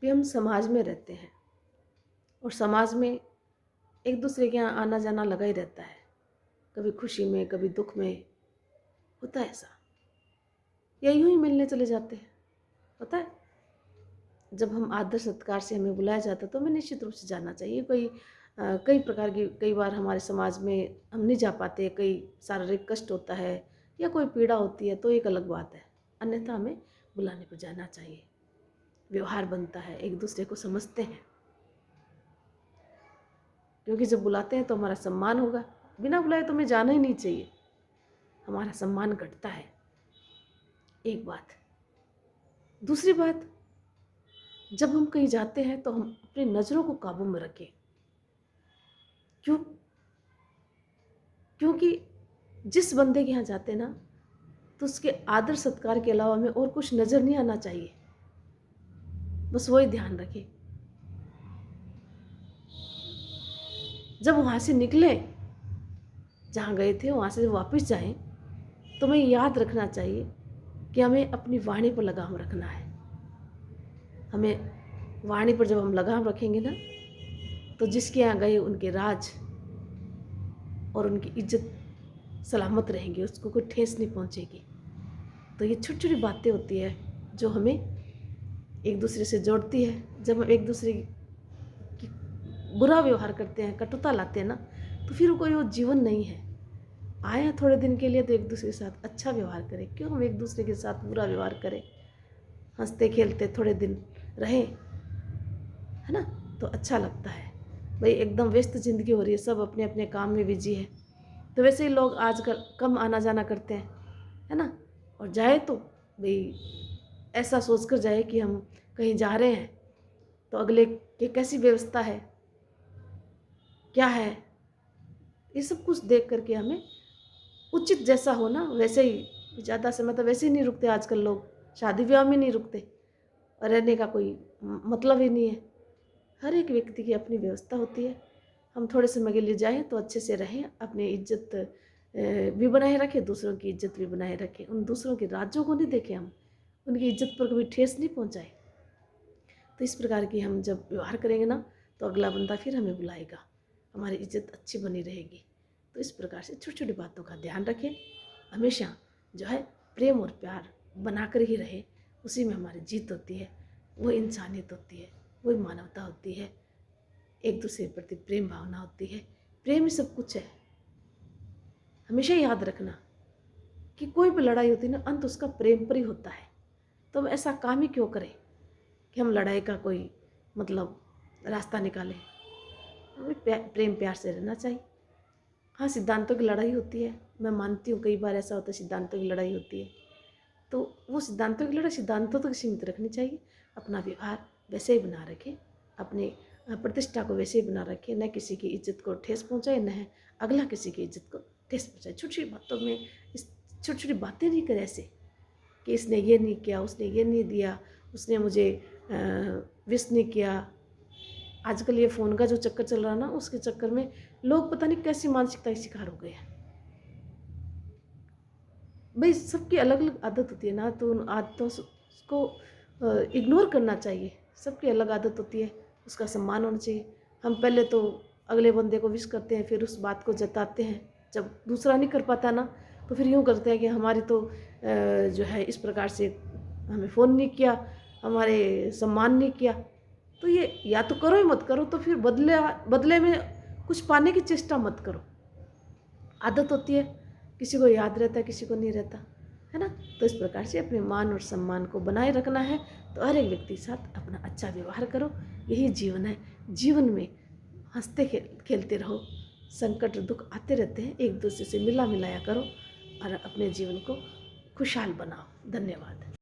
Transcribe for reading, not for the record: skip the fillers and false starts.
भी हम समाज में रहते हैं और समाज में एक दूसरे के यहाँ आना जाना लगा ही रहता है, कभी खुशी में कभी दुख में होता है ऐसा, या यूं ही मिलने चले जाते हैं। पता है, जब हम आदर सत्कार से हमें बुलाया जाता है तो हमें निश्चित रूप से जाना चाहिए। कई प्रकार की, कई बार हमारे समाज में हम नहीं जा पाते, कई शारीरिक कष्ट होता है या कोई पीड़ा होती है तो एक अलग बात है, अन्यथा हमें बुलाने पर जाना चाहिए। व्यवहार बनता है, एक दूसरे को समझते हैं, क्योंकि जब बुलाते हैं तो हमारा सम्मान होगा। बिना बुलाए तो हमें जाना ही नहीं चाहिए, हमारा सम्मान घटता है। एक बात। दूसरी बात, जब हम कहीं जाते हैं तो हम अपनी नज़रों को काबू में रखें। क्यों? क्योंकि जिस बंदे के यहाँ जाते हैं ना, तो उसके आदर सत्कार के अलावा हमें और कुछ नज़र नहीं आना चाहिए, बस वही ध्यान रखें। जब वहाँ से निकले, जहाँ गए थे वहाँ से वापस जाएं, तो हमें याद रखना चाहिए कि हमें अपनी वाणी पर लगाम रखना है। हमें वाणी पर जब हम लगाम रखेंगे ना, तो जिसके यहाँ गए उनके राज और उनकी इज्जत सलामत रहेंगी, उसको कोई ठेस नहीं पहुँचेगी। तो ये छोटी छोटी बातें होती है जो हमें एक दूसरे से जोड़ती है। जब हम एक दूसरे की बुरा व्यवहार करते हैं, कटुता लाते हैं ना, तो फिर कोई वो जीवन नहीं है। आए हैं थोड़े दिन के लिए तो एक दूसरे के साथ अच्छा व्यवहार करें। क्यों हम एक दूसरे के साथ बुरा व्यवहार करें? हंसते खेलते थोड़े दिन रहें, है ना, तो अच्छा लगता है। भाई एकदम व्यस्त ज़िंदगी हो रही है, सब अपने अपने काम में बिजी है, तो वैसे ही लोग आजकल कम आना जाना करते हैं, है ना। और जाए तो भाई ऐसा सोच कर जाए कि हम कहीं जा रहे हैं तो अगले की कैसी व्यवस्था है, क्या है, ये सब कुछ देख करके हमें उचित जैसा हो ना वैसे ही, ज़्यादा समय तो वैसे ही नहीं रुकते आजकल लोग, शादी ब्याह में नहीं रुकते, और रहने का कोई मतलब ही नहीं है। हर एक व्यक्ति की अपनी व्यवस्था होती है। हम थोड़े समय के लिए जाएं तो अच्छे से रहें, अपनी इज्जत भी बनाए रखें, दूसरों की इज्जत भी बनाए रखें, उन दूसरों के राज्यों को नहीं देखें, हम उनकी इज्जत पर कभी ठेस नहीं पहुंचाए। तो इस प्रकार की हम जब व्यवहार करेंगे ना, तो अगला बंदा फिर हमें बुलाएगा, हमारी इज्जत अच्छी बनी रहेगी। तो इस प्रकार से छोटी छोटी बातों का ध्यान रखें, हमेशा जो है प्रेम और प्यार बनाकर ही रहे, उसी में हमारी जीत होती है, वो इंसानियत होती है, वही मानवता होती है, एक दूसरे के प्रति प्रेम भावना होती है। प्रेम ही सब कुछ है। हमेशा याद रखना कि कोई भी लड़ाई होती है ना, अंत उसका प्रेम पर ही होता है। तो हम ऐसा काम ही क्यों करें कि हम लड़ाई का कोई मतलब रास्ता निकालें? हमें प्रेम प्यार से रहना चाहिए। हाँ, सिद्धांतों की लड़ाई होती है, मैं मानती हूँ, कई बार ऐसा होता है सिद्धांतों की लड़ाई होती है, तो वो सिद्धांतों की लड़ाई सिद्धांतों तक सीमित रखनी चाहिए। अपना व्यवहार वैसे ही बना रखें, अपनी प्रतिष्ठा को वैसे ही बना रखें, न किसी की इज्जत को ठेस पहुँचाए, न अगला किसी की इज्जत को ठेस पहुँचाए। छोटी छोटी बातों में इस छोटी छोटी बातें नहीं करें ऐसे कि इसने ये नहीं किया, उसने ये नहीं दिया, उसने मुझे विश नहीं किया। आजकल ये फ़ोन का जो चक्कर चल रहा है ना, उसके चक्कर में लोग पता नहीं कैसी मानसिकता के शिकार हो गए हैं। भाई सबकी अलग अलग आदत होती है ना, तो उन आदतों को इग्नोर करना चाहिए। सबकी अलग आदत होती है, उसका सम्मान होना चाहिए। हम पहले तो अगले बंदे को विश करते हैं, फिर उस बात को जताते हैं। जब दूसरा नहीं कर पाता ना, तो फिर यूँ करते हैं कि हमारी तो जो है इस प्रकार से हमें फ़ोन नहीं किया, हमारे सम्मान नहीं किया। तो ये या तो करो ही मत करो, तो फिर बदले में कुछ पाने की चेष्टा मत करो। आदत होती है, किसी को याद रहता है, किसी को नहीं रहता, है ना। तो इस प्रकार से अपने मान और सम्मान को बनाए रखना है। तो हर एक व्यक्ति के साथ अपना अच्छा व्यवहार करो, यही जीवन है। जीवन में हंसते खेलते रहो, संकट दुख आते रहते हैं, एक दूसरे से मिला मिलाया करो और अपने जीवन को खुशहाल बनाओ। धन्यवाद।